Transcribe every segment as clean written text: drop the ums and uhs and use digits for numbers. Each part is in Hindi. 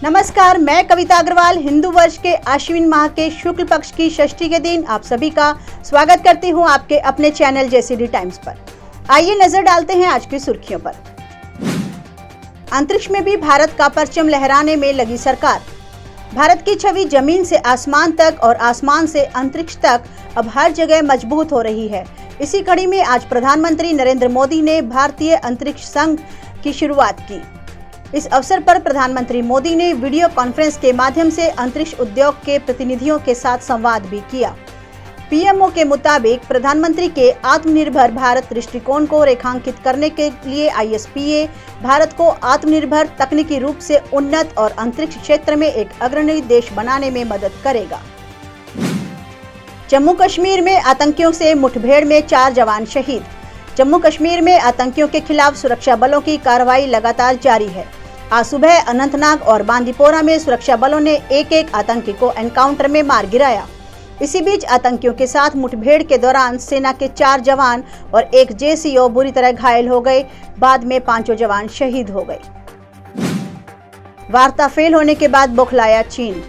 नमस्कार, मैं कविता अग्रवाल हिंदू वर्ष के आश्विन माह के शुक्ल पक्ष की षष्ठी के दिन आप सभी का स्वागत करती हूं आपके अपने चैनल जेसीडी टाइम्स पर। आइए नजर डालते हैं आज की सुर्खियों पर। अंतरिक्ष में भी भारत का परचम लहराने में लगी सरकार। भारत की छवि जमीन से आसमान तक और आसमान से अंतरिक्ष तक अब हर जगह मजबूत हो रही है। इसी कड़ी में आज प्रधानमंत्री नरेंद्र मोदी ने भारतीय अंतरिक्ष संघ की शुरुआत की। इस अवसर पर प्रधानमंत्री मोदी ने वीडियो कॉन्फ्रेंस के माध्यम से अंतरिक्ष उद्योग के प्रतिनिधियों के साथ संवाद भी किया। पीएमओ के मुताबिक प्रधानमंत्री के आत्मनिर्भर भारत दृष्टिकोण को रेखांकित करने के लिए आईएसपीए भारत को आत्मनिर्भर, तकनीकी रूप से उन्नत और अंतरिक्ष क्षेत्र में एक अग्रणी देश बनाने में मदद करेगा। जम्मू कश्मीर में आतंकियों से मुठभेड़ में 4 जवान शहीद। जम्मू कश्मीर में आतंकियों के खिलाफ सुरक्षा बलों की कार्रवाई लगातार जारी है। आज सुबह अनंतनाग और बांदीपोरा में सुरक्षा बलों ने एक आतंकी को एनकाउंटर में मार गिराया। इसी बीच आतंकियों के साथ मुठभेड़ के दौरान सेना के 4 जवान और एक जेसीओ बुरी तरह घायल हो गए। बाद में 5 जवान शहीद हो गए। वार्ता फेल होने के बाद बौखलाया चीन।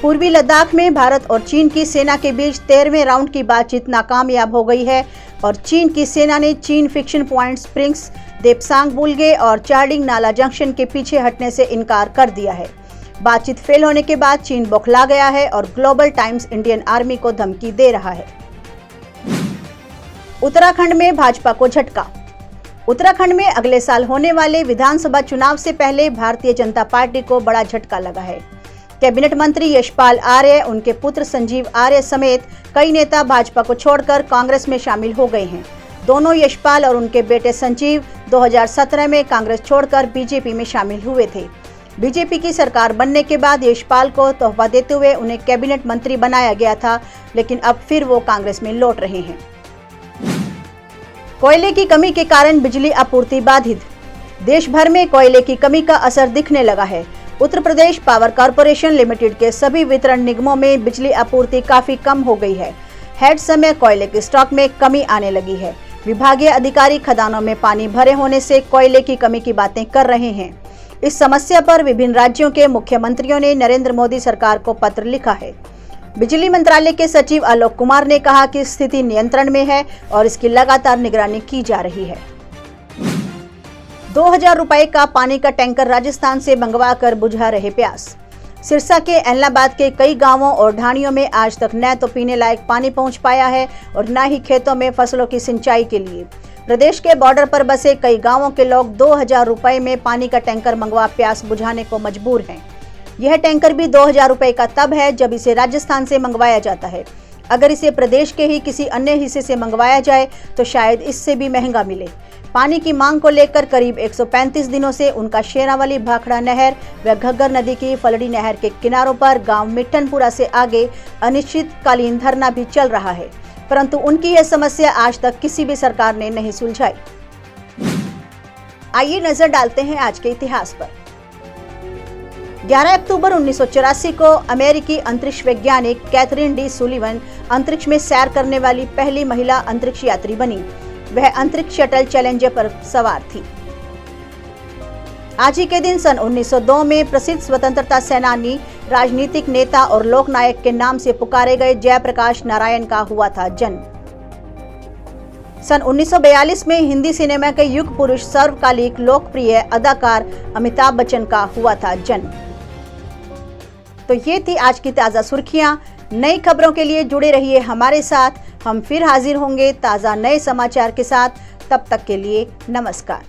पूर्वी लद्दाख में भारत और चीन की सेना के बीच 13वें राउंड की बातचीत नाकामयाब हो गई है और चीन की सेना ने चीन फिक्शन पॉइंट स्प्रिंग्स, देपसांग बुल्गे और चार्डिंग नाला जंक्शन के पीछे हटने से इनकार कर दिया है। बातचीत फेल होने के बाद चीन बौखला गया है और ग्लोबल टाइम्स इंडियन आर्मी को धमकी दे रहा है। उत्तराखंड में भाजपा को झटका। उत्तराखंड में अगले साल होने वाले विधानसभा चुनाव से पहले भारतीय जनता पार्टी को बड़ा झटका लगा है। कैबिनेट मंत्री यशपाल आर्य, उनके पुत्र संजीव आर्य समेत कई नेता भाजपा को छोड़कर कांग्रेस में शामिल हो गए हैं। दोनों यशपाल और उनके बेटे संजीव 2017 में कांग्रेस छोड़कर बीजेपी में शामिल हुए थे। बीजेपी की सरकार बनने के बाद यशपाल को तोहफा देते हुए उन्हें कैबिनेट मंत्री बनाया गया था, लेकिन अब फिर वो कांग्रेस में लौट रहे हैं। कोयले की कमी के कारण बिजली आपूर्ति बाधित। देश भर में कोयले की कमी का असर दिखने लगा है। Uttar Pradesh power corporation limited के सभी वितरण निगमों में बिजली आपूर्ति काफी कम हो गई है। हर समय कोयले के स्टॉक में कमी आने लगी है। विभागीय अधिकारी खदानों में पानी भरे होने से कोयले की कमी की बातें कर रहे हैं। इस समस्या पर विभिन्न राज्यों के मुख्यमंत्रियों ने नरेंद्र मोदी सरकार को पत्र लिखा है। बिजली मंत्रालय के सचिव आलोक कुमार ने कहा कि स्थिति नियंत्रण में है और इसकी लगातार निगरानी की जा रही है। 2000 रुपए का पानी का टैंकर राजस्थान से मंगवा कर बुझा रहे प्यास। सिरसा के एलनाबाद के कई गांवों और ढाणियों में आज तक न तो पीने लायक पानी पहुंच पाया है और न ही खेतों में फसलों की सिंचाई के लिए। प्रदेश के बॉर्डर पर बसे कई गांवों के लोग 2000 रुपए में पानी का टैंकर मंगवा प्यास बुझाने को मजबूर हैं। यह टैंकर भी 2000 रुपए का तब है जब इसे राजस्थान से मंगवाया जाता है। अगर इसे प्रदेश के ही किसी अन्य हिस्से से मंगवाया जाए तो शायद इससे भी महंगा मिले। पानी की मांग को लेकर करीब 135 दिनों से उनका शेरावाली भाखड़ा नहर व घग्गर नदी की फलड़ी नहर के किनारों पर गांव मिट्ठनपुरा से आगे अनिश्चितकालीन धरना भी चल रहा है, परंतु उनकी यह समस्या आज तक किसी भी सरकार ने नहीं सुलझाई। आइए नजर डालते हैं आज के इतिहास पर। 11 अक्टूबर 1984 को अमेरिकी अंतरिक्ष वैज्ञानिक कैथरीन डी सुलिवन अंतरिक्ष में सैर करने वाली पहली महिला अंतरिक्ष यात्री बनी। वह अंतरिक्ष शटल चैलेंजर पर सवार थी। आज ही के दिन सन 1902 में प्रसिद्ध स्वतंत्रता सेनानी, राजनीतिक नेता और लोकनायक के नाम से पुकारे गए जयप्रकाश नारायण का हुआ था जन्म। सन 1942 में हिंदी सिनेमा के युग पुरुष, सर्वकालिक लोकप्रिय अदाकार अमिताभ बच्चन का हुआ था जन्म। तो ये थी आज की ताजा सुर्खियां। नई खबरों के लिए जुड़े रहिए हमारे साथ। हम फिर हाजिर होंगे ताजा नए समाचार के साथ। तब तक के लिए नमस्कार।